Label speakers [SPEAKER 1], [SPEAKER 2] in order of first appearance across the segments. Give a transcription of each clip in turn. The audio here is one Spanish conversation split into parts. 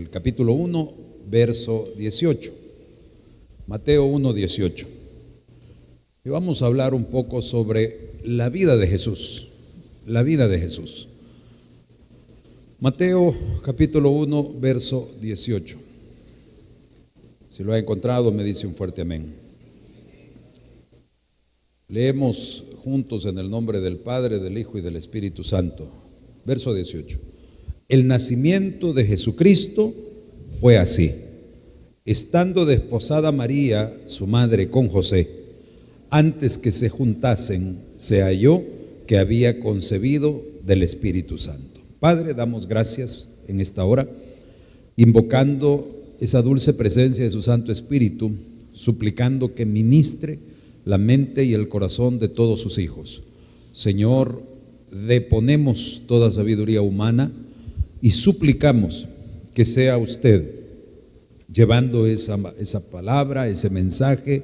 [SPEAKER 1] El capítulo 1, verso 18. Mateo 1, 18. Y vamos a hablar un poco sobre la vida de Jesús. La vida de Jesús. Mateo capítulo 1, verso 18. Si lo ha encontrado, me dice un fuerte amén. Leemos juntos en el nombre del Padre, del Hijo y del Espíritu Santo. Verso 18. El nacimiento de Jesucristo fue así. Estando desposada María, su madre, con José, antes que se juntasen, se halló que había concebido del Espíritu Santo. Padre, damos gracias en esta hora, invocando esa dulce presencia de su Santo Espíritu, suplicando que ministre la mente y el corazón de todos sus hijos. Señor, deponemos toda sabiduría humana y suplicamos que sea usted llevando esa palabra, ese mensaje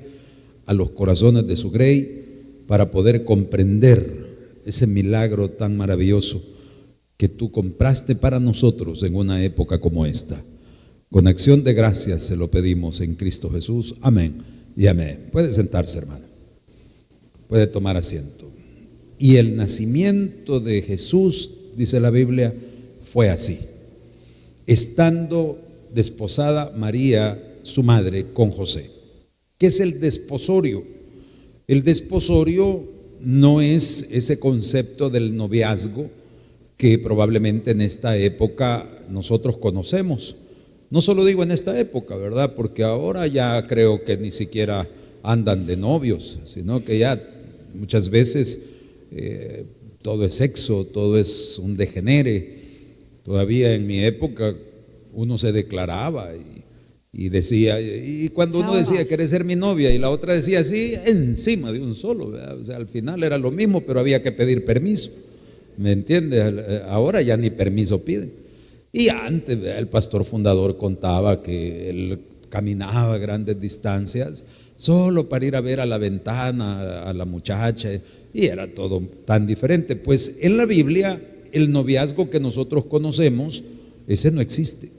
[SPEAKER 1] a los corazones de su grey para poder comprender ese milagro tan maravilloso que tú compraste para nosotros en una época como esta. Con acción de gracias se lo pedimos en Cristo Jesús. Amén y amén. Puede sentarse, hermano. Puede tomar asiento. Y el nacimiento de Jesús, dice la Biblia, fue así. Estando desposada María, su madre, con José. ¿Qué es el desposorio? El desposorio no es ese concepto del noviazgo que probablemente en esta época nosotros conocemos. No solo digo en esta época, ¿verdad? Porque ahora ya creo que ni siquiera andan de novios, sino que ya muchas veces todo es sexo, todo es un degenere. Todavía en mi época uno se declaraba y decía, y cuando uno decía, ¿querés ser mi novia? Y la otra decía, sí, encima de un solo, ¿verdad? O sea, al final era lo mismo, pero había que pedir permiso, ¿me entiendes? Ahora ya ni permiso piden. Y antes, ¿verdad?, el pastor fundador contaba que él caminaba grandes distancias solo para ir a ver a la ventana a la muchacha, y era todo tan diferente. Pues en la Biblia el noviazgo que nosotros conocemos, ese no existe,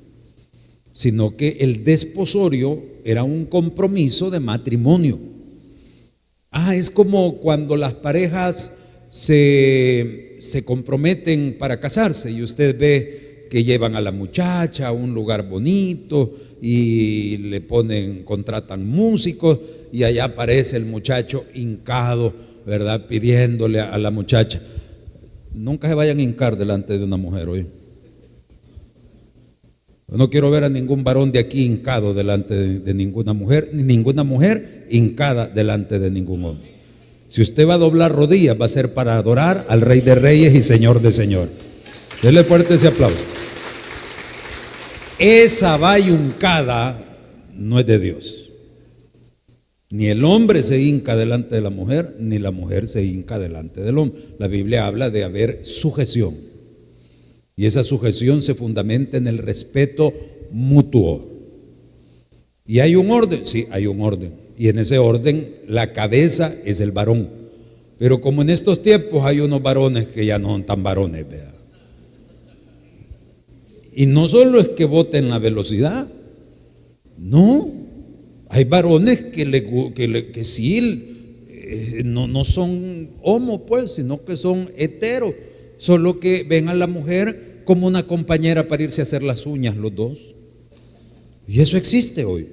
[SPEAKER 1] sino que el desposorio era un compromiso de matrimonio. Es como cuando las parejas se comprometen para casarse y usted ve que llevan a la muchacha a un lugar bonito y le contratan músicos y allá aparece el muchacho hincado, ¿verdad?, pidiéndole a la muchacha. Nunca se vayan a hincar delante de una mujer hoy. No quiero ver a ningún varón de aquí hincado delante de ninguna mujer, ni ninguna mujer hincada delante de ningún hombre. Si usted va a doblar rodillas, va a ser para adorar al Rey de Reyes y Señor de Señores. Denle fuerte ese aplauso. Esa vayuncada no es de Dios. Ni el hombre se hinca delante de la mujer, ni la mujer se hinca delante del hombre. La Biblia habla de haber sujeción. Y esa sujeción se fundamenta en el respeto mutuo. ¿Y hay un orden? Sí, hay un orden. Y en ese orden la cabeza es el varón. Pero como en estos tiempos hay unos varones que ya no son tan varones, ¿verdad? Y no solo es que voten la velocidad, no. Hay varones que sí, no son homo, pues, sino que son hetero, solo que ven a la mujer como una compañera para irse a hacer las uñas los dos. Y eso existe hoy.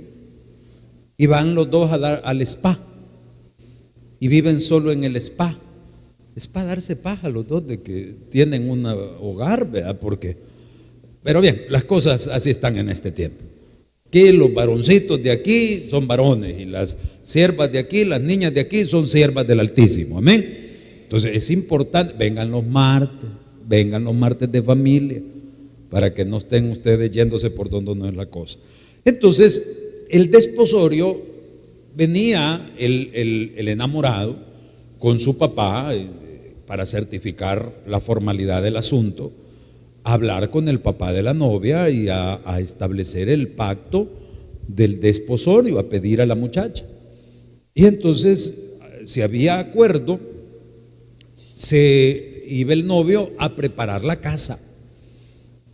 [SPEAKER 1] Y van los dos al spa y viven solo en el spa. Es para darse paja los dos de que tienen un hogar, ¿verdad? Pero bien, las cosas así están en este tiempo. Que los varoncitos de aquí son varones y las siervas de aquí, las niñas de aquí son siervas del Altísimo, amén. Entonces es importante, vengan los martes de familia, para que no estén ustedes yéndose por donde no es la cosa. Entonces el desposorio, venía el enamorado con su papá para certificar la formalidad del asunto, a hablar con el papá de la novia y a establecer el pacto del desposorio, a pedir a la muchacha. Y entonces, si había acuerdo, iba el novio a preparar la casa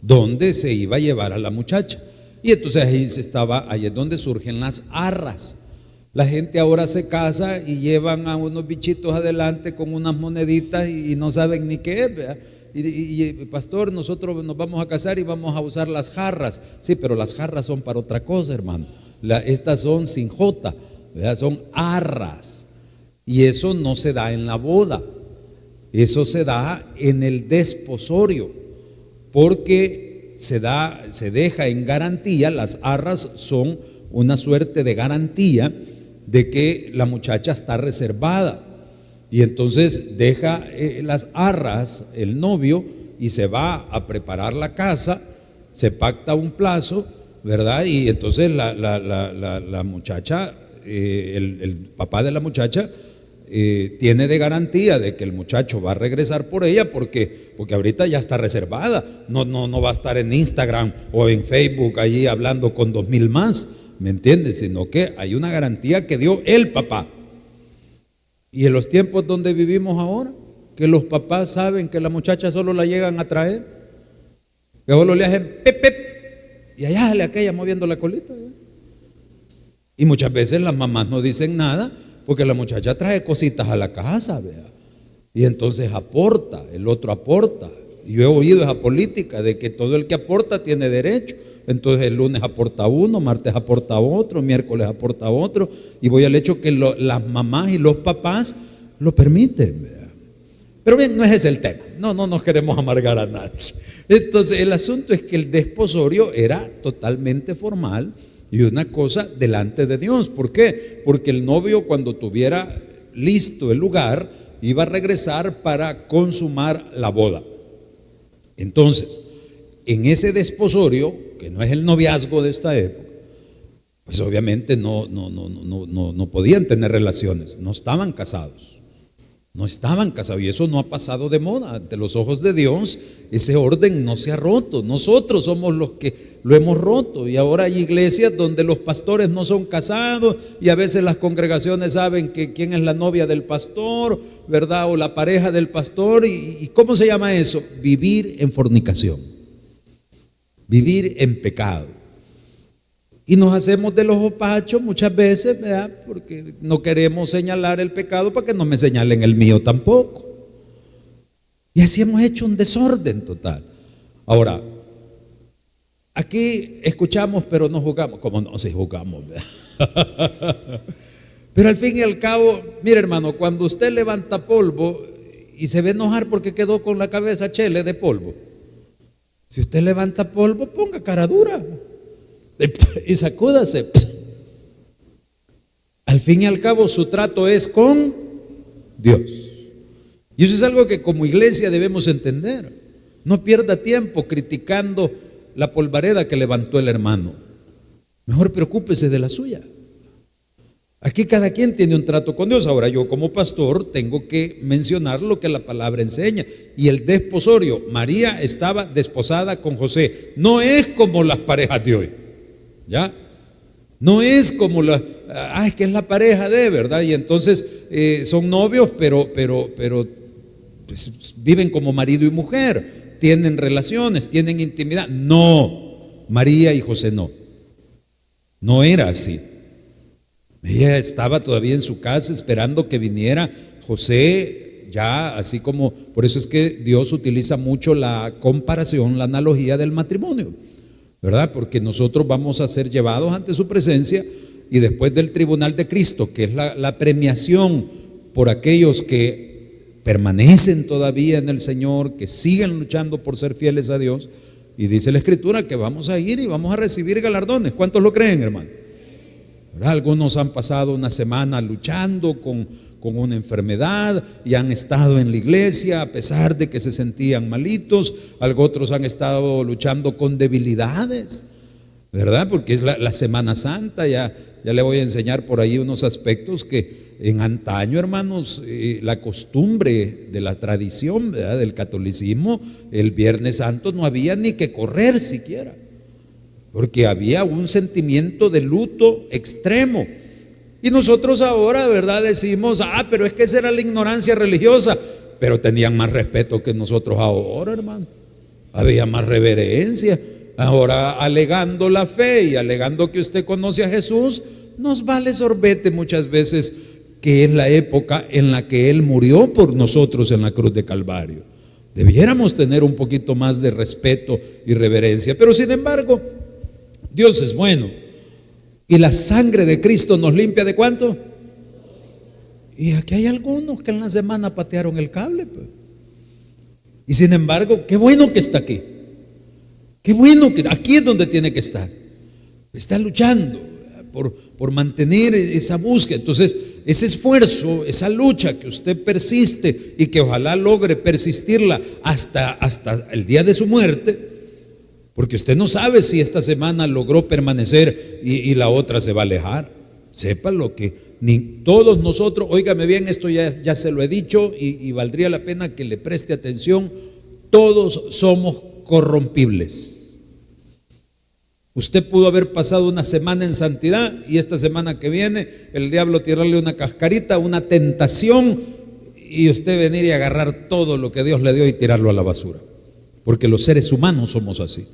[SPEAKER 1] donde se iba a llevar a la muchacha. Y entonces ahí es donde surgen las arras. La gente ahora se casa y llevan a unos bichitos adelante con unas moneditas y no saben ni qué es, ¿verdad? Y pastor, nosotros nos vamos a casar y vamos a usar las jarras. Sí, pero las jarras son para otra cosa, hermano. Estas son sin J, ¿verdad? Son arras. Y eso no se da en la boda, eso se da en el desposorio, porque se deja en garantía. Las arras son una suerte de garantía de que la muchacha está reservada. Y entonces deja las arras el novio y se va a preparar la casa, se pacta un plazo, ¿verdad? Y entonces la muchacha, el papá de la muchacha tiene de garantía de que el muchacho va a regresar por ella porque ahorita ya está reservada. No va a estar en Instagram o en Facebook allí hablando con 2,000 más, ¿me entiendes? Sino que hay una garantía que dio el papá. Y en los tiempos donde vivimos ahora, que los papás saben que la muchacha solo la llegan a traer, que solo le hacen pep, pep, y allá sale aquella moviendo la colita, ¿verdad? Y muchas veces las mamás no dicen nada porque la muchacha trae cositas a la casa, ¿verdad? Y entonces aporta, el otro aporta. Yo he oído esa política de que todo el que aporta tiene derecho. Entonces el lunes aporta uno, martes aporta otro, miércoles aporta otro, y voy al hecho que las mamás y los papás lo permiten, ¿verdad? Pero bien, no es ese el tema, no nos queremos amargar a nadie. Entonces el asunto es que el desposorio era totalmente formal y una cosa delante de Dios. ¿Por qué? Porque el novio, cuando tuviera listo el lugar, iba a regresar para consumar la boda. Entonces, en ese desposorio, que no es el noviazgo de esta época, pues obviamente no podían tener relaciones, no estaban casados, y eso no ha pasado de moda. Ante los ojos de Dios, ese orden no se ha roto. Nosotros somos los que lo hemos roto, y ahora hay iglesias donde los pastores no son casados, y a veces las congregaciones saben que quién es la novia del pastor, ¿verdad? O la pareja del pastor, y ¿cómo se llama eso? Vivir en fornicación, vivir en pecado. Y nos hacemos de los opachos muchas veces, ¿verdad? Porque no queremos señalar el pecado para que no me señalen el mío tampoco. Y así hemos hecho un desorden total. Ahora, aquí escuchamos pero no jugamos. ¿Cómo no? Si jugamos, ¿verdad? Pero al fin y al cabo, mire, hermano, cuando usted levanta polvo y se ve enojar porque quedó con la cabeza chele de polvo, si usted levanta polvo, ponga cara dura y sacúdase. Al fin y al cabo, su trato es con Dios. Y eso es algo que como iglesia debemos entender. No pierda tiempo criticando la polvareda que levantó el hermano. Mejor preocúpese de la suya. Aquí cada quien tiene un trato con Dios. Ahora yo como pastor tengo que mencionar lo que la palabra enseña. Y el desposorio, María estaba desposada con José. No es como las parejas de hoy, ¿ya? No es como es que es la pareja de, ¿verdad? Y entonces son novios, pero pues, viven como marido y mujer, tienen relaciones, tienen intimidad. No, María y José no era así. Ella estaba todavía en su casa esperando que viniera José, ya así como, por eso es que Dios utiliza mucho la comparación, la analogía del matrimonio, ¿verdad? Porque nosotros vamos a ser llevados ante su presencia y después del tribunal de Cristo, que es la premiación por aquellos que permanecen todavía en el Señor, que siguen luchando por ser fieles a Dios, y dice la Escritura que vamos a ir y vamos a recibir galardones. ¿Cuántos lo creen, hermano? ¿Verdad? Algunos han pasado una semana luchando con una enfermedad y han estado en la iglesia a pesar de que se sentían malitos. Otros han estado luchando con debilidades, ¿verdad? Porque es la Semana Santa. Ya le voy a enseñar por ahí unos aspectos que en antaño, hermanos, la costumbre de la tradición, ¿verdad?, del catolicismo, el Viernes Santo no había ni que correr siquiera, porque había un sentimiento de luto extremo. Y nosotros ahora, ¿verdad?, decimos, pero es que esa era la ignorancia religiosa. Pero tenían más respeto que nosotros ahora, hermano. Había más reverencia. Ahora, alegando la fe y alegando que usted conoce a Jesús, nos vale sorbete muchas veces que es la época en la que Él murió por nosotros en la cruz de Calvario. Debiéramos tener un poquito más de respeto y reverencia, pero sin embargo, Dios es bueno. Y la sangre de Cristo nos limpia ¿de cuánto? Y aquí hay algunos que en la semana patearon el cable, pues. Y sin embargo, qué bueno que está aquí. Qué bueno que aquí es donde tiene que estar. Está luchando por mantener esa búsqueda. Entonces, ese esfuerzo, esa lucha que usted persiste y que ojalá logre persistirla hasta el día de su muerte, porque usted no sabe si esta semana logró permanecer y la otra se va a alejar. Sepa lo que ni todos nosotros, óigame bien, esto ya se lo he dicho y valdría la pena que le preste atención. Todos somos corrompibles. Usted pudo haber pasado una semana en santidad y esta semana que viene el diablo tirarle una cascarita, una tentación, y usted venir y agarrar todo lo que Dios le dio y tirarlo a la basura. Porque los seres humanos somos así.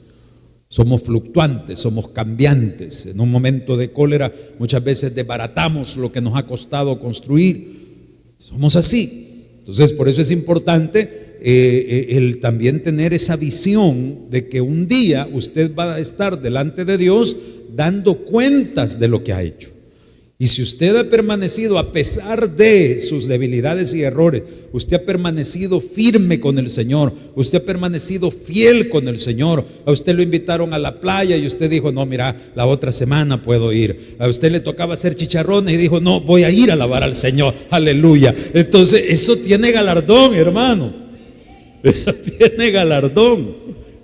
[SPEAKER 1] Somos fluctuantes, somos cambiantes. En un momento de cólera muchas veces desbaratamos lo que nos ha costado construir. Somos así. Entonces, por eso es importante el también tener esa visión de que un día usted va a estar delante de Dios dando cuentas de lo que ha hecho. Y si usted ha permanecido a pesar de sus debilidades y errores, usted ha permanecido firme con el Señor, usted ha permanecido fiel con el Señor. A usted lo invitaron a la playa y usted dijo: no, mira, la otra semana puedo ir. A usted le tocaba hacer chicharrones y dijo: no, voy a ir a alabar al Señor, aleluya. Entonces eso tiene galardón, hermano. Eso tiene galardón.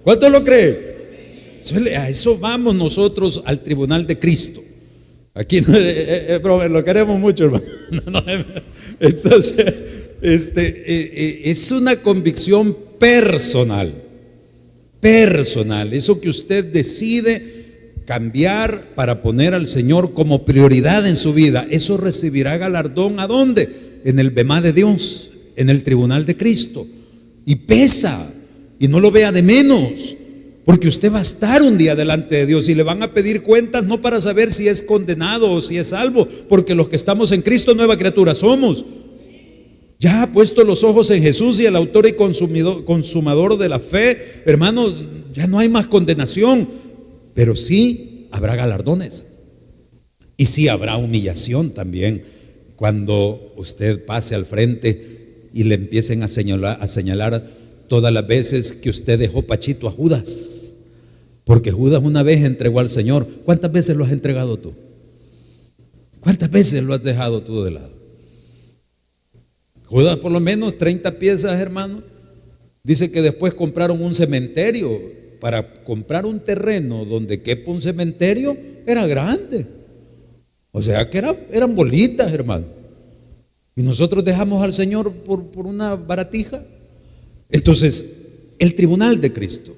[SPEAKER 1] ¿Cuánto lo cree? A eso vamos nosotros al tribunal de Cristo. Aquí lo queremos mucho, hermano. Entonces, es una convicción personal. Eso que usted decide cambiar para poner al Señor como prioridad en su vida, eso recibirá galardón. ¿A dónde? En el bemá de Dios, en el tribunal de Cristo. Y pesa, y no lo vea de menos, porque usted va a estar un día delante de Dios y le van a pedir cuentas, no para saber si es condenado o si es salvo, porque los que estamos en Cristo nueva criatura somos. Ya ha puesto los ojos en Jesús y el autor y consumador de la fe, hermanos, ya no hay más condenación, pero sí habrá galardones y sí habrá humillación también cuando usted pase al frente y le empiecen a señalar todas las veces que usted dejó pachito a Judas, porque Judas una vez entregó al Señor. ¿Cuántas veces lo has entregado tú? ¿Cuántas veces lo has dejado tú de lado? Judas por lo menos 30 piezas, hermano. Dice que después compraron un cementerio. Para comprar un terreno donde quepa un cementerio era grande. O sea que eran bolitas, hermano. Y nosotros dejamos al Señor por una baratija. Entonces, el tribunal de Cristo,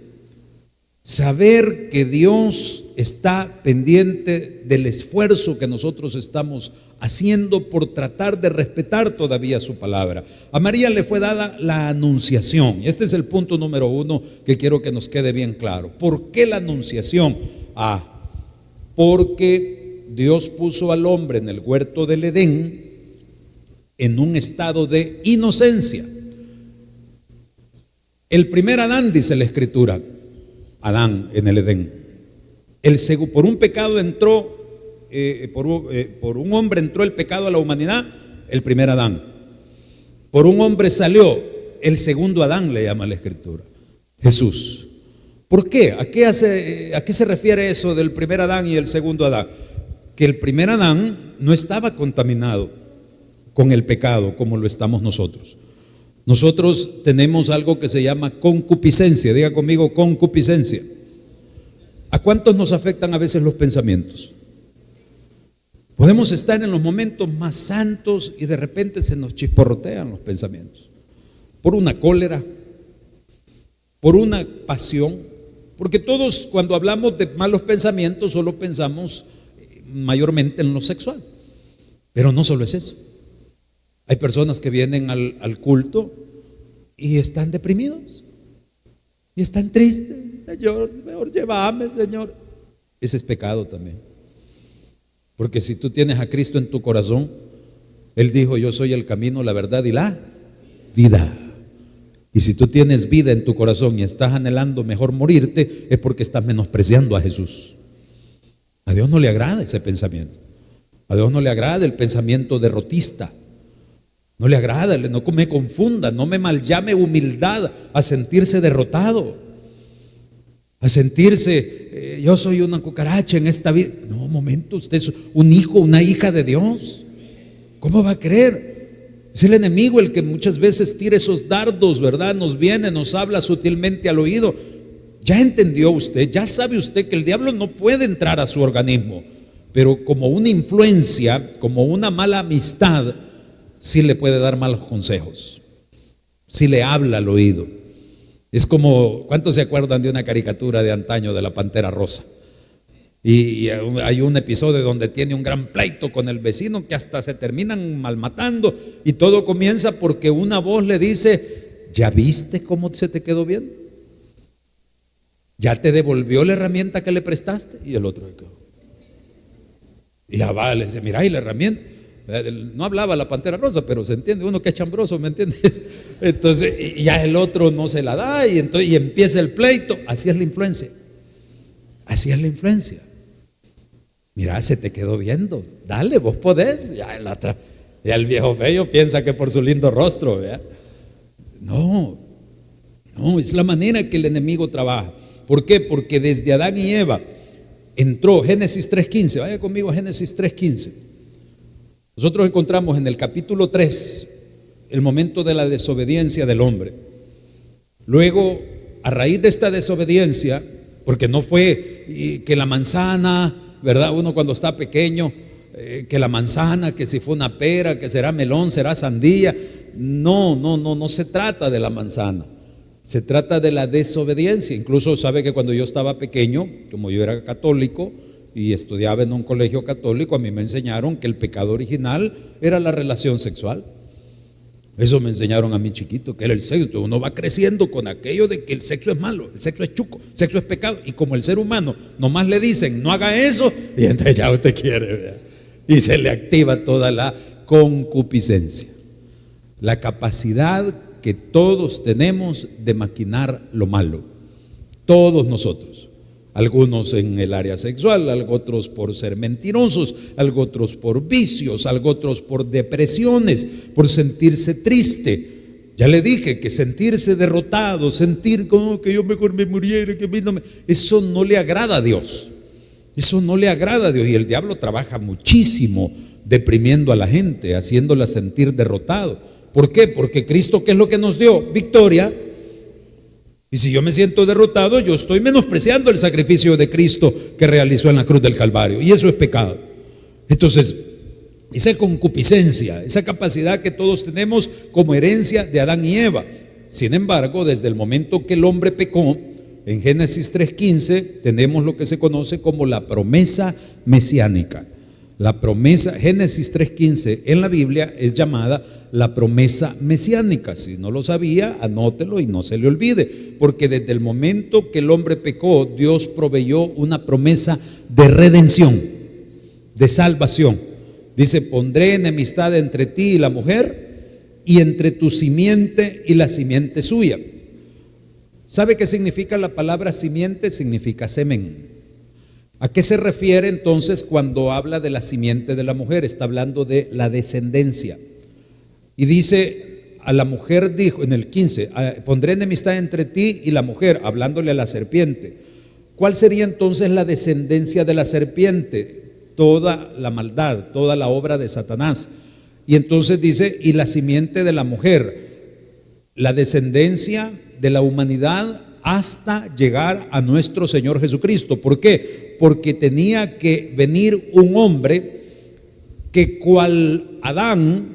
[SPEAKER 1] saber que Dios está pendiente del esfuerzo que nosotros estamos haciendo por tratar de respetar todavía su palabra. A María le fue dada la anunciación, y este es el punto número 1 que quiero que nos quede bien claro. ¿Por qué la anunciación? Porque Dios puso al hombre en el huerto del Edén en un estado de inocencia. El primer Adán, dice la Escritura, Adán en el Edén. Por un pecado entró, por un hombre entró el pecado a la humanidad, el primer Adán. Por un hombre salió el segundo Adán, le llama la Escritura, Jesús. ¿Por qué? ¿A qué se refiere eso del primer Adán y el segundo Adán? Que el primer Adán no estaba contaminado con el pecado como lo estamos nosotros. Nosotros tenemos algo que se llama concupiscencia. Diga conmigo, concupiscencia. ¿A cuántos nos afectan a veces los pensamientos? Podemos estar en los momentos más santos y de repente se nos chisporrotean los pensamientos. Por una cólera, por una pasión. Porque todos, cuando hablamos de malos pensamientos, solo pensamos mayormente en lo sexual. Pero no solo es eso. Hay personas que vienen al culto y están deprimidos y están tristes Señor, mejor llévame, Señor. Ese es pecado también. Porque si tú tienes a Cristo en tu corazón, Él dijo: yo soy el camino, la verdad y la vida. Y si tú tienes vida en tu corazón y estás anhelando mejor morirte, es porque estás menospreciando a Jesús. A Dios no le agrada ese pensamiento. A Dios no le agrada el pensamiento derrotista. No le agrada, no me confunda, no me malllame humildad a sentirse derrotado, a sentirse yo soy una cucaracha en esta vida. No, momento, usted es un hijo, una hija de Dios. ¿Cómo va a creer? Es el enemigo el que muchas veces tira esos dardos, ¿verdad? Nos viene, nos habla sutilmente al oído. Ya entendió usted, ya sabe usted que el diablo no puede entrar a su organismo, pero como una influencia, como una mala amistad, sí le puede dar malos consejos, sí le habla al oído. Es como, ¿cuántos se acuerdan de una caricatura de antaño de la Pantera Rosa? Y hay un episodio donde tiene un gran pleito con el vecino que hasta se terminan malmatando, y todo comienza porque una voz le dice: ¿ya viste cómo se te quedó bien? ¿Ya te devolvió la herramienta que le prestaste? Y el otro quedó. Y ya va, le dice: mira, y la herramienta. No hablaba la Pantera Rosa, pero se entiende, uno que es chambroso, ¿me entiende? Entonces, y ya el otro no se la da, y entonces y empieza el pleito. Así es la influencia. Así es la influencia. Mira, se te quedó viendo, dale, vos podés. Ya el viejo feo piensa que por su lindo rostro, ¿verdad? No, es la manera que el enemigo trabaja. ¿Por qué? Porque desde Adán y Eva entró Génesis 3:15. Vaya conmigo a Génesis 3:15. Nosotros encontramos en el capítulo 3 el momento de la desobediencia del hombre. Luego, a raíz de esta desobediencia, porque no fue que la manzana, ¿verdad? Uno cuando está pequeño, que la manzana, que si fue una pera, que será melón, será sandía. No se trata de la manzana, se trata de la desobediencia. Incluso sabe que cuando yo estaba pequeño, como yo era católico y estudiaba en un colegio católico, a mí me enseñaron que el pecado original era la relación sexual. Eso me enseñaron a mí chiquito, que era el sexo. Uno va creciendo con aquello de que el sexo es malo, el sexo es chuco, el sexo es pecado. Y como el ser humano nomás le dicen no haga eso, y entonces ya usted quiere, ¿verdad? Y se le activa toda la concupiscencia, la capacidad que todos tenemos de maquinar lo malo. Todos nosotros. Algunos en el área sexual, otros por ser mentirosos, otros por vicios, otros por depresiones, por sentirse triste. Ya le dije que sentirse derrotado, sentir como que yo mejor me muriera, que eso no le agrada a Dios. Eso no le agrada a Dios. Y el diablo trabaja muchísimo deprimiendo a la gente, haciéndola sentir derrotado. ¿Por qué? Porque Cristo, ¿qué es lo que nos dio? Victoria. Y si yo me siento derrotado, yo estoy menospreciando el sacrificio de Cristo que realizó en la cruz del Calvario, y eso es pecado. Entonces, esa concupiscencia, esa capacidad que todos tenemos como herencia de Adán y Eva. Sin embargo, desde el momento que el hombre pecó, en Génesis 3:15 tenemos lo que se conoce como la promesa mesiánica. La promesa, Génesis 3:15 en la Biblia es llamada la promesa mesiánica. Si no lo sabía, anótelo y no se le olvide, porque desde el momento que el hombre pecó, Dios proveyó una promesa de redención, de salvación. Dice: pondré enemistad entre ti y la mujer, y entre tu simiente y la simiente suya. ¿Sabe qué significa la palabra simiente? Significa semen. ¿A qué se refiere entonces cuando habla de la simiente de la mujer? Está hablando de la descendencia. Y dice, a la mujer dijo, en el 15, pondré enemistad entre ti y la mujer, hablándole a la serpiente. ¿Cuál sería entonces la descendencia de la serpiente? Toda la maldad, toda la obra de Satanás. Y entonces dice, y la simiente de la mujer, la descendencia de la humanidad hasta llegar a nuestro Señor Jesucristo. ¿Por qué? Porque tenía que venir un hombre que, cual Adán,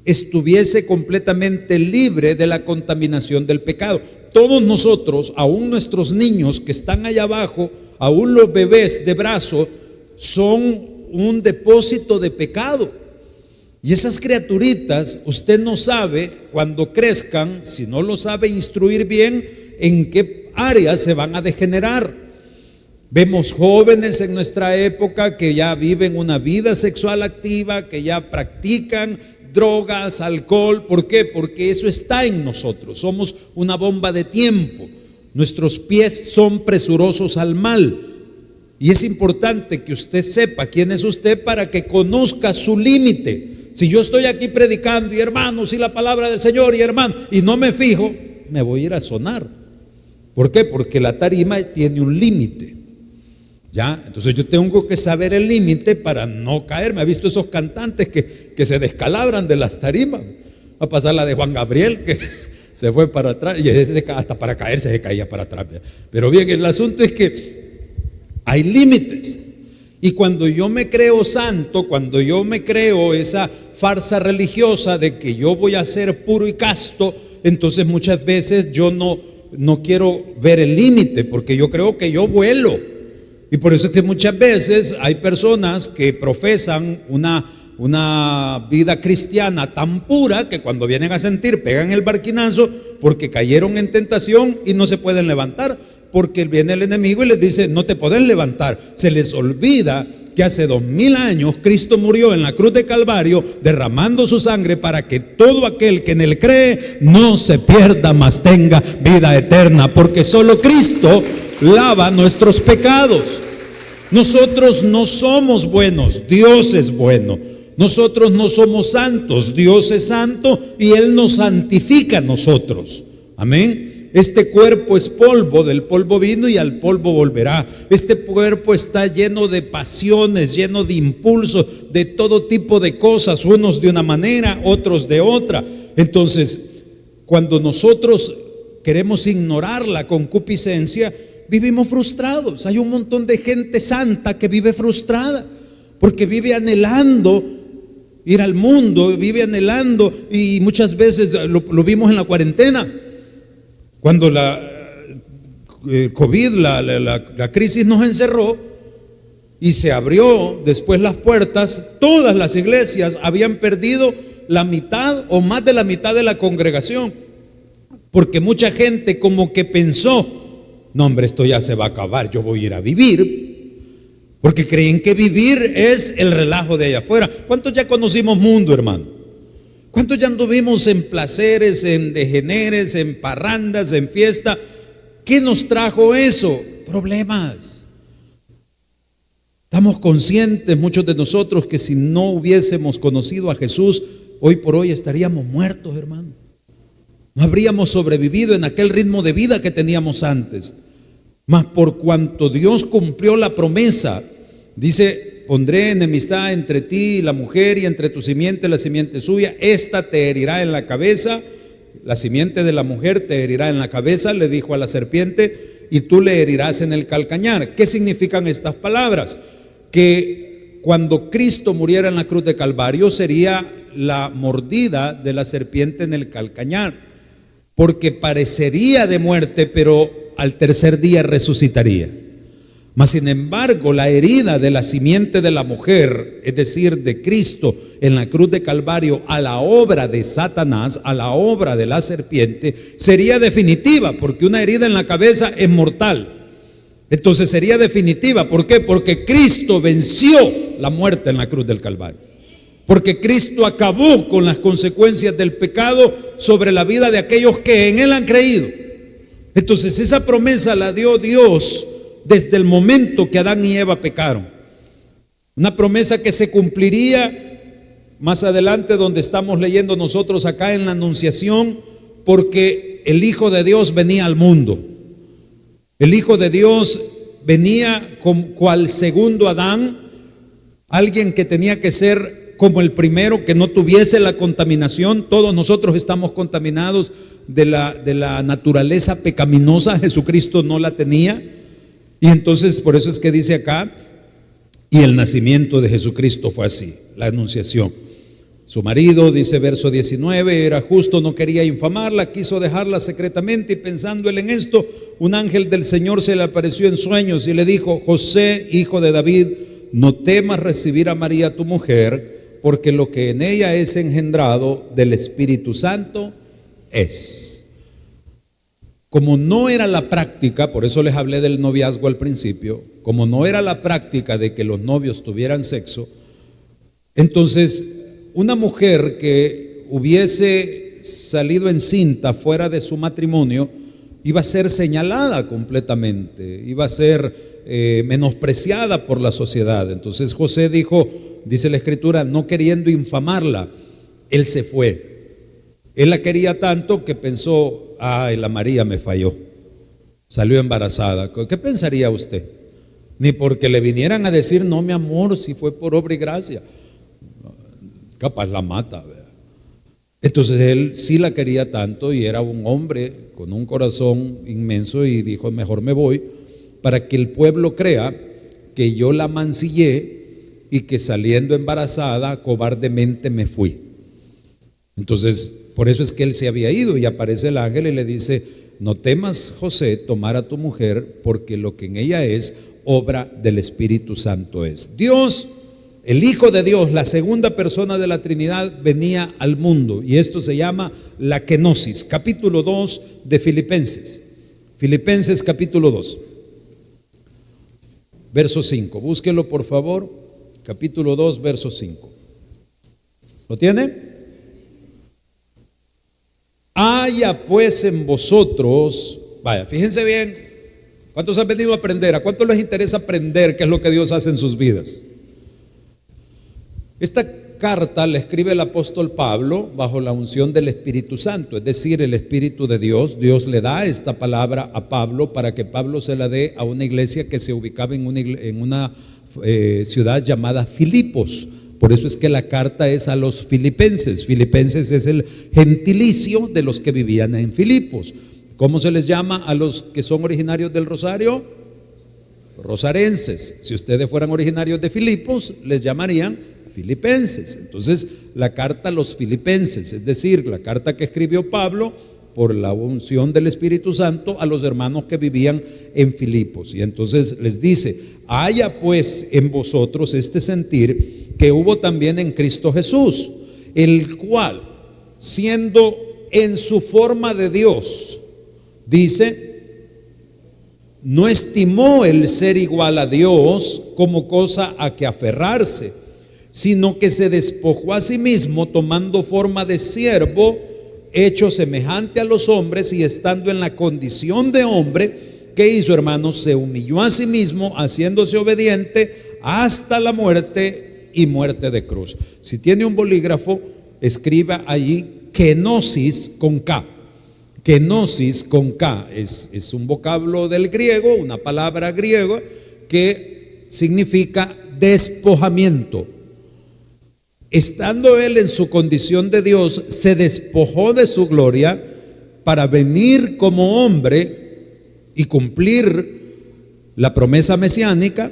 [SPEAKER 1] estuviese completamente libre de la contaminación del pecado. Todos nosotros, aún nuestros niños que están allá abajo, aún los bebés de brazo, son un depósito de pecado. Y esas criaturitas, usted no sabe cuando crezcan, si no lo sabe instruir bien, en qué áreas se van a degenerar. Vemos jóvenes en nuestra época que ya viven una vida sexual activa, que ya practican drogas, alcohol. ¿Por qué? Porque eso está en nosotros. Somos una bomba de tiempo. Nuestros pies son presurosos al mal. Y es importante que usted sepa quién es usted para que conozca su límite. Si yo estoy aquí predicando y hermanos y la palabra del Señor y hermano y no me fijo, me voy a ir a sonar. ¿Por qué? Porque la tarima tiene un límite. ¿Ya? Entonces yo tengo que saber el límite para no caer. ¿Me ha visto esos cantantes que se descalabran de las tarimas? Va a pasar la de Juan Gabriel, que se fue para atrás y hasta para caerse se caía para atrás. Pero bien, el asunto es que hay límites. Y cuando yo me creo santo, cuando yo me creo esa farsa religiosa de que yo voy a ser puro y casto, entonces muchas veces yo no quiero ver el límite, porque yo creo que yo vuelo. Y por eso es que muchas veces hay personas que profesan una vida cristiana tan pura que cuando vienen a sentir pegan el barquinazo porque cayeron en tentación y no se pueden levantar, porque viene el enemigo y les dice: no te podés levantar. Se les olvida que hace 2000 años Cristo murió en la cruz de Calvario derramando su sangre para que todo aquel que en él cree no se pierda, mas tenga vida eterna, porque solo Cristo lava nuestros pecados. Nosotros no somos buenos, Dios es bueno. Nosotros no somos santos, Dios es santo y Él nos santifica a nosotros. Amén. Este cuerpo es polvo, del polvo vino y al polvo volverá. Este cuerpo está lleno de pasiones, lleno de impulsos, de todo tipo de cosas, unos de una manera, otros de otra. Entonces, cuando nosotros queremos ignorar la concupiscencia, vivimos frustrados. Hay un montón de gente santa que vive frustrada porque vive anhelando ir al mundo, vive anhelando, y muchas veces lo vimos en la cuarentena, cuando la COVID, la crisis nos encerró y se abrió después las puertas. Todas las iglesias habían perdido la mitad o más de la mitad de la congregación, porque mucha gente como que pensó: no, hombre, esto ya se va a acabar, yo voy a ir a vivir. Porque creen que vivir es el relajo de allá afuera. ¿Cuántos ya conocimos mundo, hermano? ¿Cuántos ya anduvimos en placeres, en degeneres, en parrandas, en fiesta? ¿Qué nos trajo eso? Problemas. Estamos conscientes, muchos de nosotros, que si no hubiésemos conocido a Jesús, hoy por hoy estaríamos muertos, hermano. No habríamos sobrevivido en aquel ritmo de vida que teníamos antes. Mas por cuanto Dios cumplió la promesa, dice: pondré enemistad entre ti y la mujer, y entre tu simiente la simiente suya. Esta te herirá en la cabeza, la simiente de la mujer te herirá en la cabeza, le dijo a la serpiente, y tú le herirás en el calcañar. ¿Qué significan estas palabras? Que cuando Cristo muriera en la cruz de Calvario sería la mordida de la serpiente en el calcañar, porque parecería de muerte, pero al tercer día resucitaría. Mas sin embargo, la herida de la simiente de la mujer, es decir, de Cristo en la cruz de Calvario, a la obra de Satanás, a la obra de la serpiente, sería definitiva, porque una herida en la cabeza es mortal. Entonces sería definitiva. ¿Por qué? Porque Cristo venció la muerte en la cruz del Calvario. Porque Cristo acabó con las consecuencias del pecado sobre la vida de aquellos que en Él han creído. Entonces esa promesa la dio Dios desde el momento que Adán y Eva pecaron. Una promesa que se cumpliría más adelante, donde estamos leyendo nosotros acá en la Anunciación, porque el Hijo de Dios venía al mundo. El Hijo de Dios venía cual segundo Adán, alguien que tenía que ser como el primero, que no tuviese la contaminación. Todos nosotros estamos contaminados de la naturaleza pecaminosa. Jesucristo no la tenía. Y entonces por eso es que dice acá: y el nacimiento de Jesucristo fue así, la anunciación. Su marido, dice verso 19, era justo, no quería infamarla, quiso dejarla secretamente, y pensando él en esto, un ángel del Señor se le apareció en sueños y le dijo: José, hijo de David, no temas recibir a María tu mujer, porque lo que en ella es engendrado del Espíritu Santo es. como no era la práctica, por eso les hablé del noviazgo al principio, como no era la práctica de que los novios tuvieran sexo, entonces una mujer que hubiese salido encinta fuera de su matrimonio iba a ser señalada completamente, iba a ser menospreciada por la sociedad. Entonces José dijo, dice la escritura, no queriendo infamarla, él se fue. Él la quería tanto que pensó, ay, la María me falló, salió embarazada. ¿Qué pensaría usted? Ni porque le vinieran a decir, no, mi amor, si fue por obra y gracia, capaz la mata, ¿verdad? Entonces él sí la quería tanto y era un hombre con un corazón inmenso y dijo, mejor me voy para que el pueblo crea que yo la mancillé y que saliendo embarazada cobardemente me fui. Entonces, por eso es que él se había ido y aparece el ángel y le dice, no temas, José, tomar a tu mujer, porque lo que en ella es, obra del Espíritu Santo es. Dios, el Hijo de Dios, la segunda persona de la Trinidad, venía al mundo y esto se llama la kenosis. Capítulo 2 de Filipenses. Filipenses capítulo 2. Verso 5, búsquelo por favor, capítulo 2, verso 5. ¿Lo tiene? Haya pues en vosotros, vaya, fíjense bien, ¿cuántos han venido a aprender? ¿A cuántos les interesa aprender qué es lo que Dios hace en sus vidas? Esta carta la escribe el apóstol Pablo bajo la unción del Espíritu Santo, es decir, el Espíritu de Dios. Dios le da esta palabra a Pablo para que Pablo se la dé a una iglesia que se ubicaba en una ciudad llamada Filipos. Por eso es que la carta es a los filipenses. Filipenses es el gentilicio de los que vivían en Filipos. ¿Cómo se les llama a los que son originarios del Rosario? Rosarenses. Si ustedes fueran originarios de Filipos, les llamarían filipenses. Entonces la carta a los filipenses, es decir, la carta que escribió Pablo por la unción del Espíritu Santo a los hermanos que vivían en Filipos. Y entonces les dice, haya pues en vosotros este sentir que hubo también en Cristo Jesús, el cual, siendo en su forma de Dios, dice, no estimó el ser igual a Dios como cosa a que aferrarse, sino que se despojó a sí mismo, tomando forma de siervo, hecho semejante a los hombres, y estando en la condición de hombre, ¿qué hizo, hermanos? Se humilló a sí mismo, haciéndose obediente hasta la muerte y muerte de cruz. Si tiene un bolígrafo, escriba allí kenosis con K. Kenosis con K es un vocablo del griego, una palabra griega que significa despojamiento. Estando él en su condición de Dios, se despojó de su gloria para venir como hombre y cumplir la promesa mesiánica,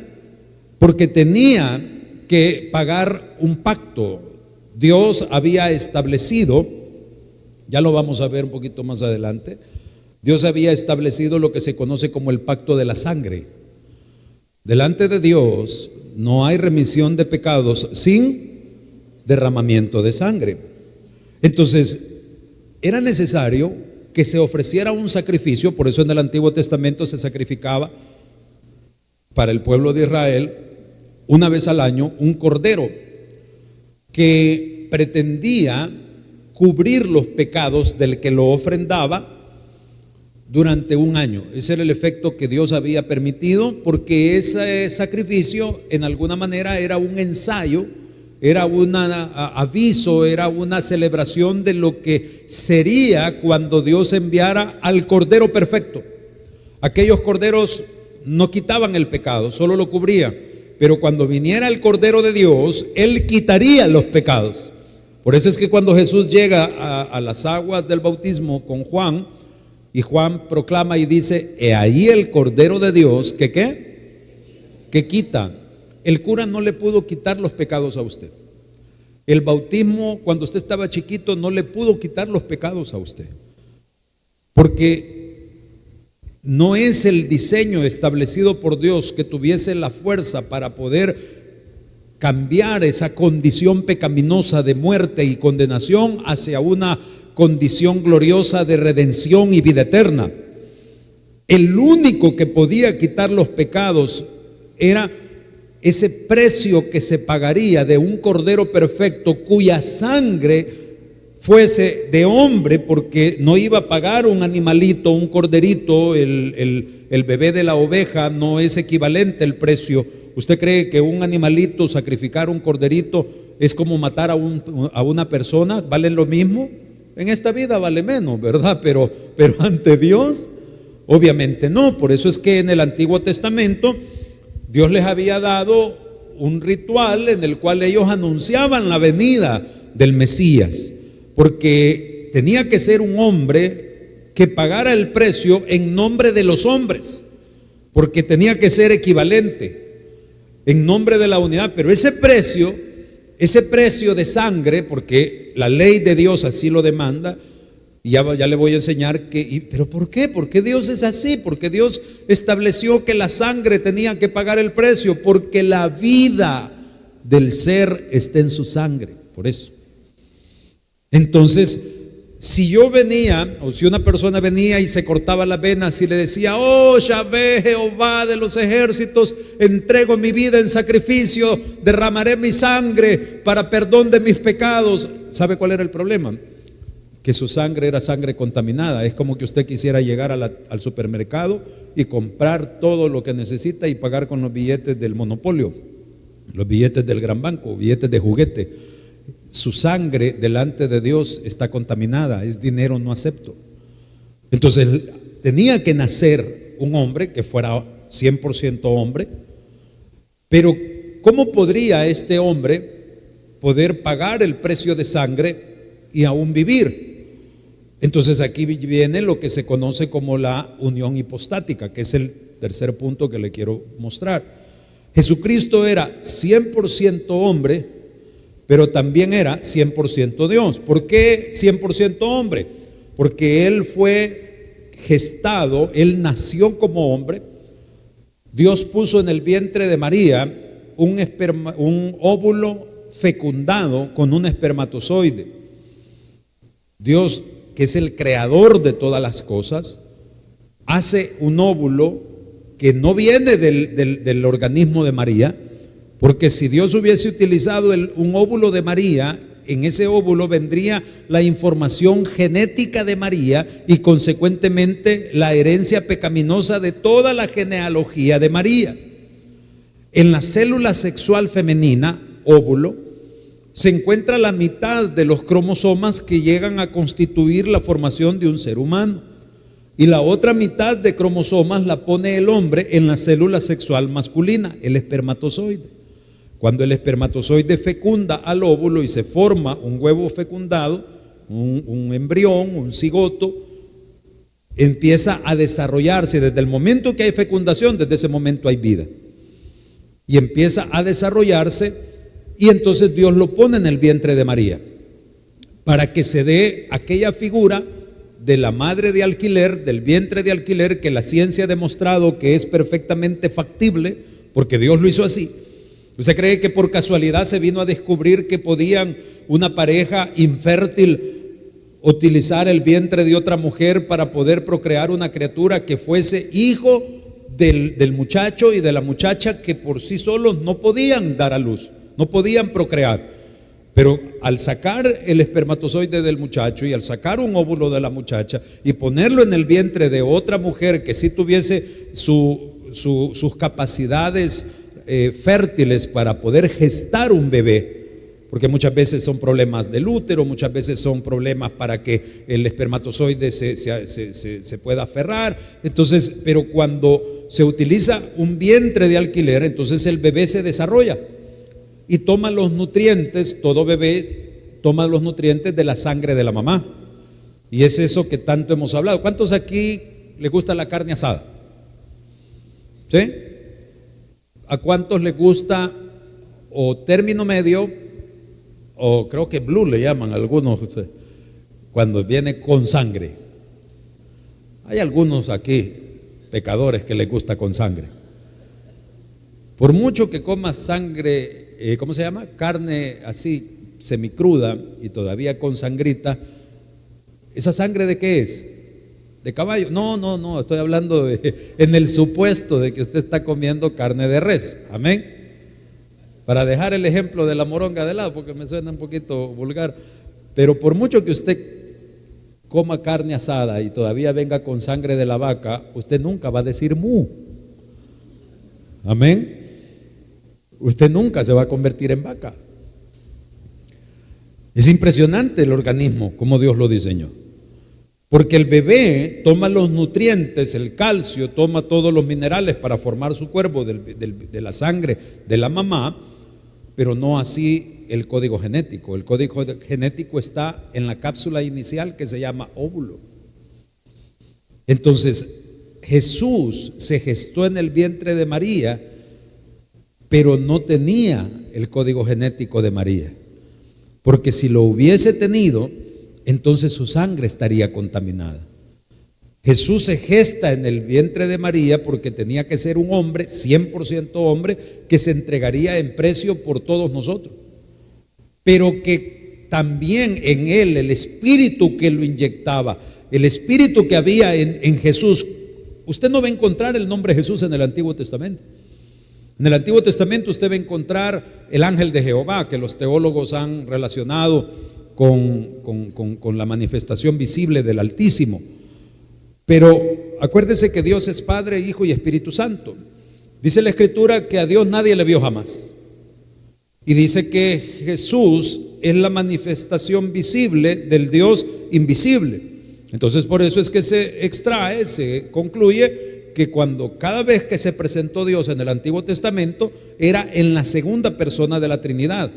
[SPEAKER 1] porque tenía que pagar un pacto. Dios había establecido, ya lo vamos a ver un poquito más adelante, Dios había establecido lo que se conoce como el pacto de la sangre. Delante de Dios no hay remisión de pecados sin derramamiento de sangre. Entonces era necesario que se ofreciera un sacrificio. Por eso en el Antiguo Testamento se sacrificaba para el pueblo de Israel una vez al año un cordero que pretendía cubrir los pecados del que lo ofrendaba durante un año. Ese era el efecto que Dios había permitido, porque ese sacrificio en alguna manera era un ensayo, era un aviso, era una celebración de lo que sería cuando Dios enviara al Cordero perfecto. Aquellos corderos no quitaban el pecado, solo lo cubrían, pero cuando viniera el Cordero de Dios, Él quitaría los pecados. Por eso es que cuando Jesús llega a las aguas del bautismo con Juan, y Juan proclama y dice, he ahí el Cordero de Dios, que quita. El cura no le pudo quitar los pecados a usted. El bautismo, cuando usted estaba chiquito, no le pudo quitar los pecados a usted, porque no es el diseño establecido por Dios que tuviese la fuerza para poder cambiar esa condición pecaminosa de muerte y condenación hacia una condición gloriosa de redención y vida eterna. El único que podía quitar los pecados era ese precio que se pagaría de un cordero perfecto cuya sangre fuese de hombre, porque no iba a pagar un animalito, un corderito, el bebé de la oveja no es equivalente el precio. ¿Usted cree que un animalito, sacrificar un corderito, es como matar a una persona? ¿Vale lo mismo? En esta vida vale menos, ¿verdad? Pero ante Dios, obviamente no. Por eso es que en el Antiguo Testamento Dios les había dado un ritual en el cual ellos anunciaban la venida del Mesías, porque tenía que ser un hombre que pagara el precio en nombre de los hombres, porque tenía que ser equivalente en nombre de la unidad. Pero ese precio de sangre, porque la ley de Dios así lo demanda, y ya le voy a enseñar pero ¿por qué? ¿Por qué Dios es así? Porque Dios estableció que la sangre tenía que pagar el precio, porque la vida del ser está en su sangre. Por eso. Entonces, si yo venía, o si una persona venía y se cortaba las venas y le decía: oh Yahvé, Jehová de los ejércitos, entrego mi vida en sacrificio, derramaré mi sangre para perdón de mis pecados. ¿Sabe cuál era el problema? Que su sangre era sangre contaminada. Es como que usted quisiera llegar al supermercado y comprar todo lo que necesita y pagar con los billetes del monopolio, los billetes del gran banco, billetes de juguete. Su sangre delante de Dios está contaminada, es dinero no acepto. Entonces tenía que nacer un hombre que fuera 100% hombre. Pero ¿cómo podría este hombre poder pagar el precio de sangre y aún vivir? Entonces aquí viene lo que se conoce como la unión hipostática, que es el tercer punto que le quiero mostrar. Jesucristo era 100% hombre, pero también era 100% Dios. ¿Por qué 100% hombre? Porque Él fue gestado, Él nació como hombre. Dios puso en el vientre de María un óvulo fecundado con un espermatozoide. Dios, que es el creador de todas las cosas, hace un óvulo que no viene del organismo de María, porque si Dios hubiese utilizado un óvulo de María, en ese óvulo vendría la información genética de María y consecuentemente la herencia pecaminosa de toda la genealogía de María. En la célula sexual femenina, óvulo, se encuentra la mitad de los cromosomas que llegan a constituir la formación de un ser humano, y la otra mitad de cromosomas la pone el hombre en la célula sexual masculina, el espermatozoide. Cuando el espermatozoide fecunda al óvulo y se forma un huevo fecundado, un embrión, un cigoto, empieza a desarrollarse. Desde el momento que hay fecundación, desde ese momento hay vida, y empieza a desarrollarse. Y entonces Dios lo pone en el vientre de María para que se dé aquella figura de la madre de alquiler, del vientre de alquiler, que la ciencia ha demostrado que es perfectamente factible, porque Dios lo hizo así. ¿Usted cree que por casualidad se vino a descubrir que podían una pareja infértil utilizar el vientre de otra mujer para poder procrear una criatura que fuese hijo del muchacho y de la muchacha, que por sí solos no podían dar a luz? No podían procrear, pero al sacar el espermatozoide del muchacho y al sacar un óvulo de la muchacha y ponerlo en el vientre de otra mujer que sí tuviese sus capacidades fértiles para poder gestar un bebé, porque muchas veces son problemas del útero, muchas veces son problemas para que el espermatozoide se pueda aferrar. Entonces, pero cuando se utiliza un vientre de alquiler, entonces el bebé se desarrolla y toma los nutrientes. Todo bebé toma los nutrientes de la sangre de la mamá, y es eso que tanto hemos hablado. ¿Cuántos aquí les gusta la carne asada? ¿Sí? ¿A cuántos les gusta o término medio, o creo que blue le llaman algunos, cuando viene con sangre? Hay algunos aquí pecadores que les gusta con sangre. Por mucho que comas sangre, ¿cómo se llama? Carne así semicruda y todavía con sangrita, ¿esa sangre de qué es? de caballo. No, estoy hablando en el supuesto de que usted está comiendo carne de res. Amén. Para dejar el ejemplo de la moronga de lado, porque me suena un poquito vulgar. Pero por mucho que usted coma carne asada y todavía venga con sangre de la vaca, usted nunca va a decir mu. Amén. Usted nunca se va a convertir en vaca. Es impresionante el organismo, como Dios lo diseñó. Porque el bebé toma los nutrientes, el calcio, toma todos los minerales para formar su cuerpo de la sangre de la mamá, pero no así el código genético. El código genético está en la cápsula inicial que se llama óvulo. Entonces, Jesús se gestó en el vientre de María, pero no tenía el código genético de María. Porque si lo hubiese tenido, entonces su sangre estaría contaminada. Jesús se gesta en el vientre de María porque tenía que ser un hombre, 100% hombre, que se entregaría en precio por todos nosotros. Pero que también en él, el espíritu que lo inyectaba, el espíritu que había en Jesús. Usted no va a encontrar el nombre Jesús en el Antiguo Testamento. En el Antiguo Testamento usted va a encontrar el ángel de Jehová, que los teólogos han relacionado con la manifestación visible del Altísimo. Pero acuérdese que Dios es Padre, Hijo y Espíritu Santo. Dice la Escritura que a Dios nadie le vio jamás. Y dice que Jesús es la manifestación visible del Dios invisible. Entonces por eso es que se concluye que cada vez que se presentó Dios en el Antiguo Testamento era en la segunda persona de la Trinidad.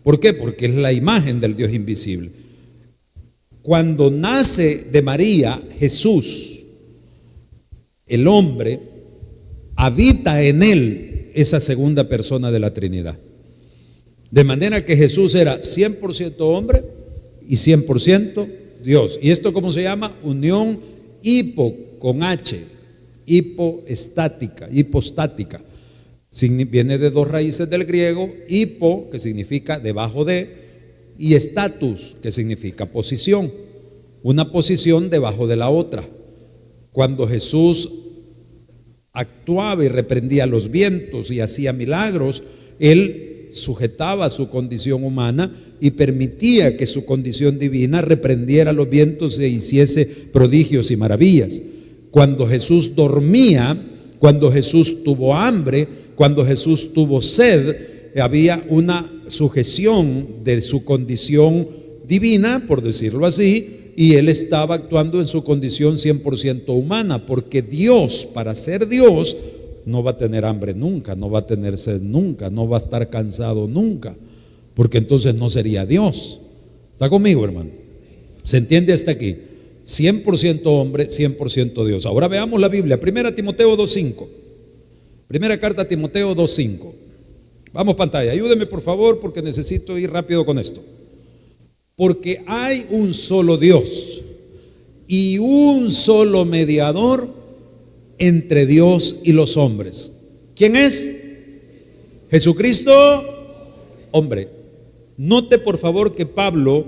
[SPEAKER 1] ¿Por qué? Porque es la imagen del Dios invisible. Cuando nace de María Jesús, el hombre, habita en él esa segunda persona de la Trinidad. De manera que Jesús era 100% hombre y 100% Dios. ¿Y esto cómo se llama? Unión con H, hipostática. Viene de dos raíces del griego: hipo, que significa debajo de, y status, que significa posición. Una posición debajo de la otra. Cuando Jesús actuaba y reprendía los vientos y hacía milagros, él sujetaba su condición humana y permitía que su condición divina reprendiera los vientos e hiciese prodigios y maravillas. Cuando Jesús dormía, cuando Jesús tuvo hambre, cuando Jesús tuvo sed, había una sujeción de su condición divina, por decirlo así, y él estaba actuando en su condición 100% humana, porque Dios, para ser Dios, no va a tener hambre nunca, no va a tener sed nunca, no va a estar cansado nunca, porque entonces no sería Dios. ¿Está conmigo, hermano? ¿Se entiende hasta aquí? 100% hombre, 100% Dios. Ahora veamos la Biblia, 1 Timoteo 2:5. Primera carta a Timoteo 2:5. Vamos, pantalla, ayúdeme por favor, porque necesito ir rápido con esto. Porque hay un solo Dios y un solo mediador entre Dios y los hombres. ¿Quién es? Jesucristo, hombre. Note por favor que Pablo,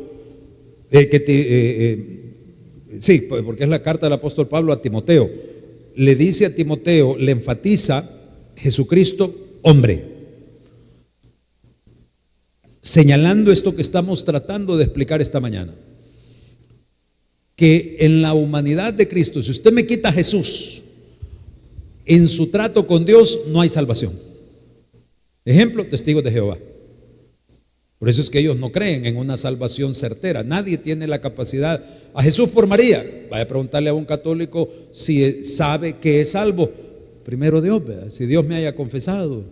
[SPEAKER 1] sí, porque es la carta del apóstol Pablo a Timoteo, le dice a Timoteo, le enfatiza Jesucristo, hombre, señalando esto que estamos tratando de explicar esta mañana, que en la humanidad de Cristo, si usted me quita a Jesús, en su trato con Dios no hay salvación. Ejemplo, testigos de Jehová. Por eso es que ellos no creen en una salvación certera. Nadie tiene la capacidad. A Jesús por María, vaya a preguntarle a un católico si sabe que es salvo. Primero Dios, ¿verdad? Si Dios me haya confesado,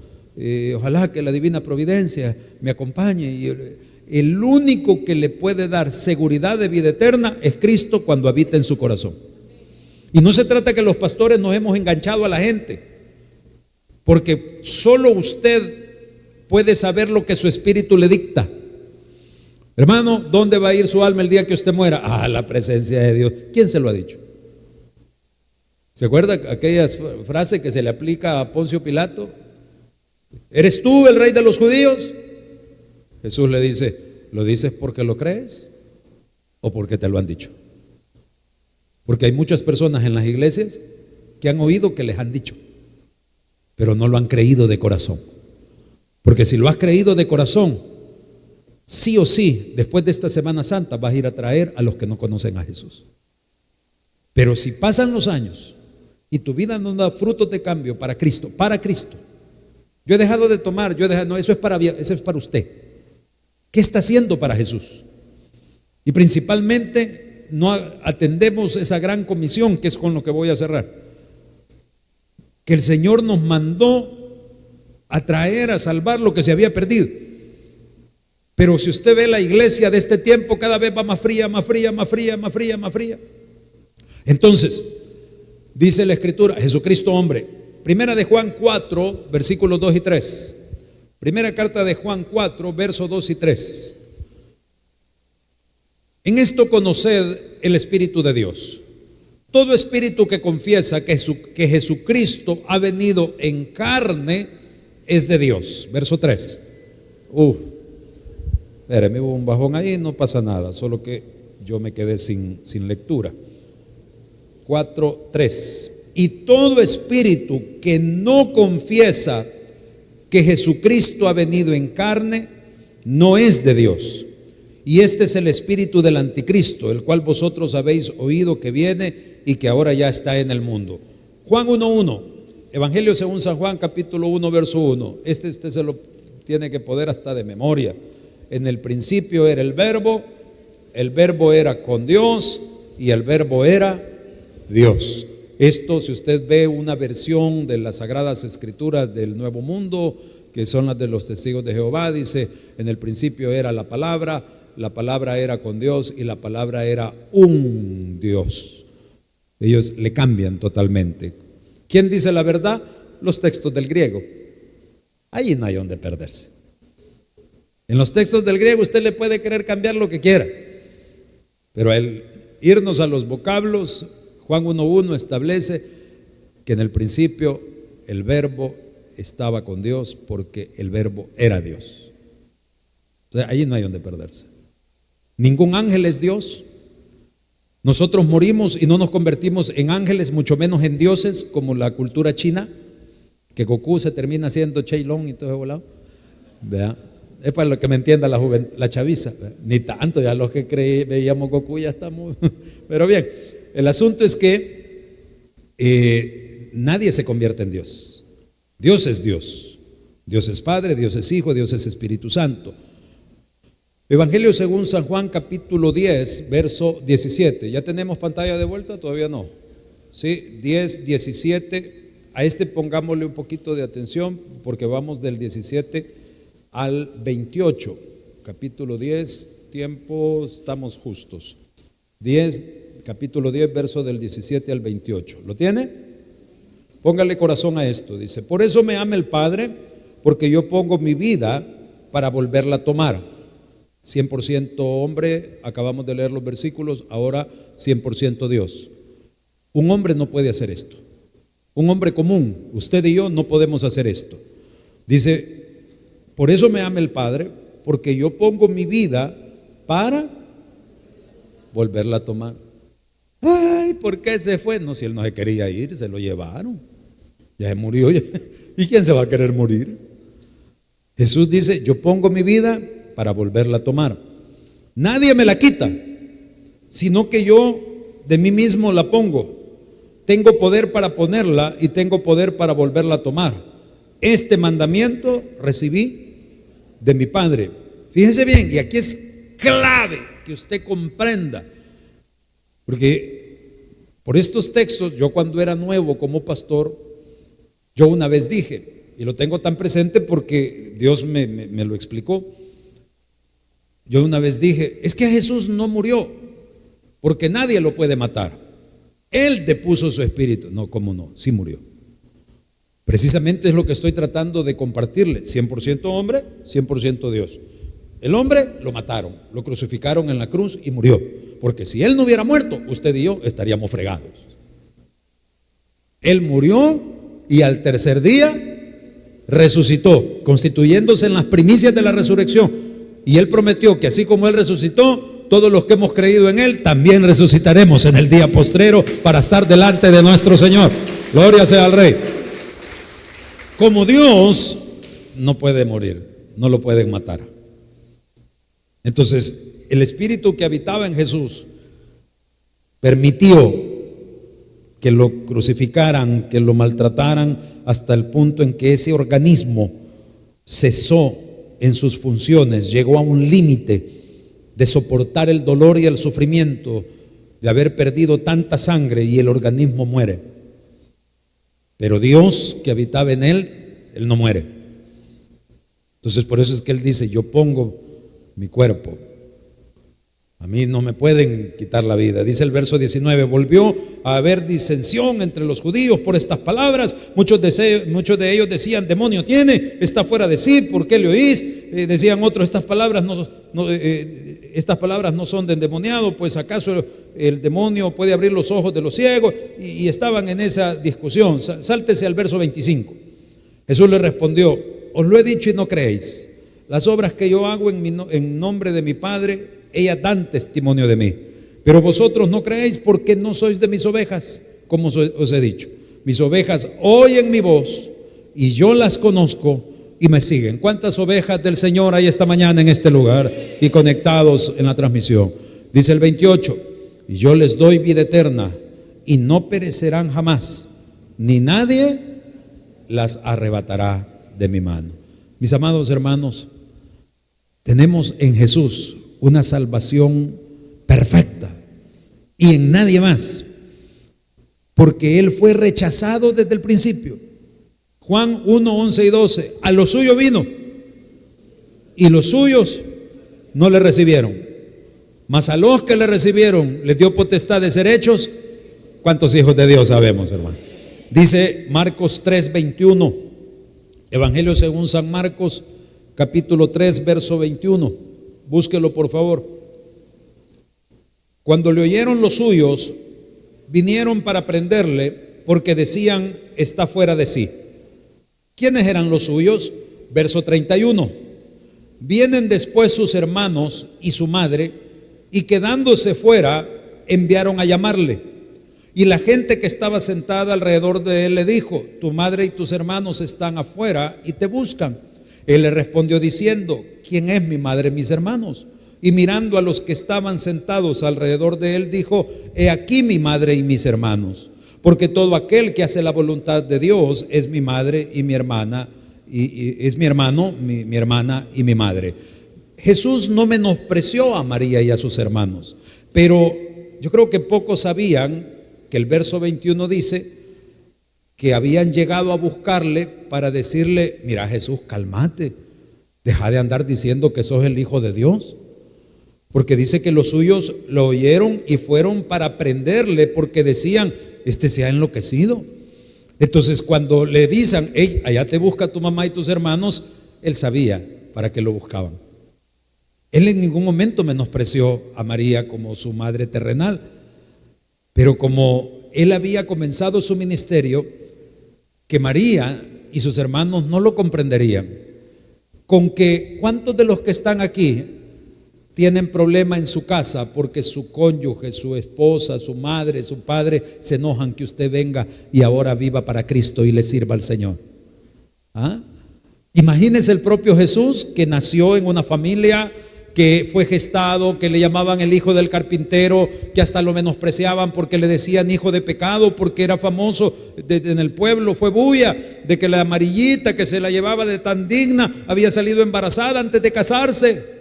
[SPEAKER 1] ojalá que la divina providencia me acompañe. Y el único que le puede dar seguridad de vida eterna es Cristo cuando habita en su corazón. Y no se trata que los pastores nos hemos enganchado a la gente, porque solo usted puede saber lo que su espíritu le dicta. Hermano, ¿dónde va a ir su alma el día que usted muera? A la presencia de Dios. ¿Quién se lo ha dicho? ¿Se acuerda aquella frase que se le aplica a Poncio Pilato? ¿Eres tú el rey de los judíos? Jesús le dice, ¿lo dices porque lo crees o porque te lo han dicho? Porque hay muchas personas en las iglesias que han oído que les han dicho, pero no lo han creído de corazón. Porque si lo has creído de corazón, sí o sí, después de esta Semana Santa vas a ir a traer a los que no conocen a Jesús. Pero si pasan los años y tu vida no da frutos de cambio para Cristo, yo he dejado de tomar, no, eso es para usted. ¿Qué está haciendo para Jesús? Y principalmente no atendemos esa gran comisión, que es con lo que voy a cerrar, que el Señor nos mandó a traer, a salvar lo que se había perdido. Pero si usted ve la iglesia de este tiempo, cada vez va más fría, más fría, más fría, más fría, más fría. Entonces, dice la Escritura, Jesucristo hombre. Primera de Juan 4, versículos 2 y 3. Primera carta de Juan 4, versos 2 y 3. En esto conoced el Espíritu de Dios. Todo espíritu que confiesa que Jesucristo ha venido en carne es de Dios. Verso 3. Espérame, hubo un bajón ahí, no pasa nada, solo que yo me quedé sin lectura. 4, 3. Y todo espíritu que no confiesa que Jesucristo ha venido en carne no es de Dios. Y este es el espíritu del anticristo, el cual vosotros habéis oído que viene y que ahora ya está en el mundo. Juan 1:1, Evangelio según San Juan, capítulo 1, verso 1. Este usted se lo tiene que poder hasta de memoria. En el principio era el verbo era con Dios y el verbo era Dios. Esto, si usted ve una versión de las Sagradas Escrituras del Nuevo Mundo, que son las de los testigos de Jehová, dice, en el principio era la palabra era con Dios y la palabra era un Dios. Ellos le cambian totalmente. ¿Quién dice la verdad? Los textos del griego. Ahí no hay donde perderse. En los textos del griego usted le puede querer cambiar lo que quiera, pero al irnos a los vocablos, Juan 1:1 establece que en el principio el verbo estaba con Dios porque el verbo era Dios. O sea, ahí no hay donde perderse. Ningún ángel es Dios. Nosotros morimos y no nos convertimos en ángeles, mucho menos en dioses, como la cultura china, que Goku se termina siendo Cheilong y todo eso volado. ¿Verdad? Es para lo que me entienda la chaviza. Ni tanto, ya los que veíamos Goku ya estamos. Pero bien, el asunto es que nadie se convierte en Dios. Dios es Dios. Dios es Padre, Dios es Hijo, Dios es Espíritu Santo. Evangelio según San Juan, capítulo 10, verso 17. ¿Ya tenemos pantalla de vuelta? Todavía no. Sí, 10, 17. A este pongámosle un poquito de atención porque vamos del 17 al 28. Capítulo 10, tiempo, estamos justos. Capítulo 10, verso del 17 al 28. ¿Lo tiene? Póngale corazón a esto. Dice, por eso me ama el Padre, porque yo pongo mi vida para volverla a tomar. 100% hombre, acabamos de leer los versículos, ahora 100% Dios. Un hombre no puede hacer esto. Un hombre común, usted y yo no podemos hacer esto. Dice, por eso me ama el Padre, porque yo pongo mi vida para volverla a tomar. Ay, ¿por qué se fue? No, si él no se quería ir, se lo llevaron. Ya se murió. ¿Y quién se va a querer morir? Jesús dice, yo pongo mi vida para volverla a tomar. Nadie me la quita, sino que yo de mí mismo la pongo. Tengo poder para ponerla y tengo poder para volverla a tomar. Este mandamiento recibí de mi Padre. Fíjese bien, y aquí es clave que usted comprenda, porque por estos textos, yo cuando era nuevo como pastor, yo una vez dije, y lo tengo tan presente porque Dios me lo explicó. Yo una vez dije, es que Jesús no murió porque nadie lo puede matar. Él depuso su espíritu. No, ¿cómo no? Sí murió. Precisamente es lo que estoy tratando de compartirle. 100% hombre, 100% Dios. El hombre lo mataron, lo crucificaron en la cruz y murió. Porque si él no hubiera muerto, usted y yo estaríamos fregados. Él murió y al tercer día resucitó, constituyéndose en las primicias de la resurrección. Y él prometió que así como él resucitó, todos los que hemos creído en Él, también resucitaremos en el día postrero para estar delante de nuestro Señor. Gloria sea al Rey. Como Dios no puede morir, no lo pueden matar. Entonces, el Espíritu que habitaba en Jesús permitió que lo crucificaran, que lo maltrataran, hasta el punto en que ese organismo cesó en sus funciones, llegó a un límite de soportar el dolor y el sufrimiento de haber perdido tanta sangre, y el organismo muere. Pero Dios que habitaba en él, él no muere. Entonces por eso es que él dice: yo pongo mi cuerpo, a mí no me pueden quitar la vida. Dice el verso 19: volvió a haber disensión entre los judíos por estas palabras. Muchos de ellos decían: demonio tiene, está fuera de sí, ¿por qué le oís? Decían otros: estas palabras no son de endemoniado, pues acaso el demonio puede abrir los ojos de los ciegos. Y estaban en esa discusión. Sáltese al verso 25. Jesús le respondió: os lo he dicho y no creéis. Las obras que yo hago en nombre de mi Padre, ellas dan testimonio de mí. Pero vosotros no creéis porque no sois de mis ovejas, como os he dicho. Mis ovejas oyen mi voz y yo las conozco y me siguen. ¿Cuántas ovejas del Señor hay esta mañana en este lugar y conectados en la transmisión? Dice el 28: y yo les doy vida eterna y no perecerán jamás, ni nadie las arrebatará de mi mano. Mis amados hermanos, tenemos en Jesús una salvación perfecta y en nadie más, porque Él fue rechazado desde el principio. Juan 1, 11 y 12: a lo suyo vino y los suyos no le recibieron, mas a los que le recibieron les dio potestad de ser hechos. ¿Cuántos hijos de Dios sabemos, hermano? Dice Marcos 3, 21, Evangelio según San Marcos, capítulo 3, verso 21. Búsquelo por favor. Cuando le oyeron los suyos, vinieron para prenderle, porque decían: está fuera de sí. ¿Quiénes eran los suyos? Verso 31. Vienen después sus hermanos y su madre, y quedándose fuera, enviaron a llamarle. Y la gente que estaba sentada alrededor de él le dijo: tu madre y tus hermanos están afuera y te buscan. Él le respondió diciendo: ¿quién es mi madre y mis hermanos? Y mirando a los que estaban sentados alrededor de él, dijo: he aquí mi madre y mis hermanos. Porque todo aquel que hace la voluntad de Dios es mi madre y mi hermana, y es mi hermano, mi hermana y mi madre. Jesús no menospreció a María y a sus hermanos, pero yo creo que pocos sabían que el verso 21 dice que habían llegado a buscarle para decirle: mira, Jesús, cálmate, deja de andar diciendo que sos el Hijo de Dios. Porque dice que los suyos lo oyeron y fueron para prenderle, porque decían: este se ha enloquecido. Entonces cuando le avisan: hey, allá te busca tu mamá y tus hermanos, él sabía para qué lo buscaban. Él en ningún momento menospreció a María como su madre terrenal, pero como él había comenzado su ministerio, que María y sus hermanos no lo comprenderían. Con que ¿cuántos de los que están aquí tienen problema en su casa porque su cónyuge, su esposa, su madre, su padre se enojan que usted venga y ahora viva para Cristo y le sirva al Señor? ¿Ah? Imagínese el propio Jesús, que nació en una familia, que fue gestado, que le llamaban el hijo del carpintero, que hasta lo menospreciaban porque le decían hijo de pecado, porque era famoso en el pueblo, fue bulla de que la amarillita que se la llevaba de tan digna había salido embarazada antes de casarse.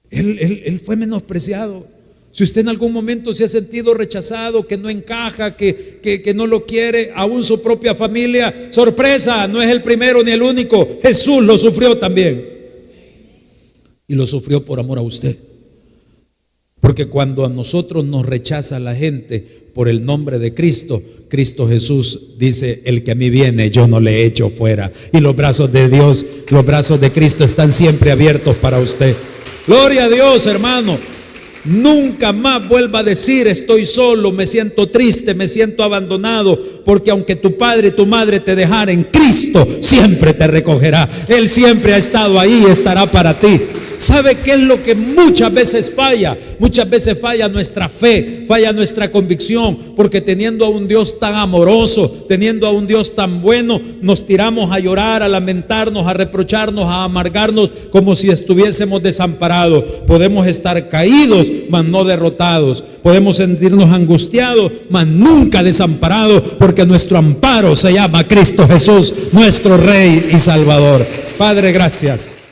[SPEAKER 1] Él fue menospreciado. Si usted en algún momento se ha sentido rechazado, que no encaja, que no lo quiere, aún su propia familia, sorpresa, no es el primero ni el único. Jesús lo sufrió también. Y lo sufrió por amor a usted. Porque cuando a nosotros nos rechaza la gente por el nombre de Cristo, Cristo Jesús dice: el que a mí viene, yo no le echo fuera. Y los brazos de Dios, los brazos de Cristo están siempre abiertos para usted. Gloria a Dios, hermano. Nunca más vuelva a decir: estoy solo, me siento triste, me siento abandonado. porque aunque tu padre y tu madre te dejaren, Cristo siempre te recogerá. Él siempre ha estado ahí y estará para ti. ¿Sabe qué es lo que muchas veces falla? Muchas veces falla nuestra fe, falla nuestra convicción, porque teniendo a un Dios tan amoroso, teniendo a un Dios tan bueno, nos tiramos a llorar, a lamentarnos, a reprocharnos, a amargarnos, como si estuviésemos desamparados. Podemos estar caídos, mas no derrotados. Podemos sentirnos angustiados, mas nunca desamparados, porque nuestro amparo se llama Cristo Jesús, nuestro Rey y Salvador. Padre, gracias.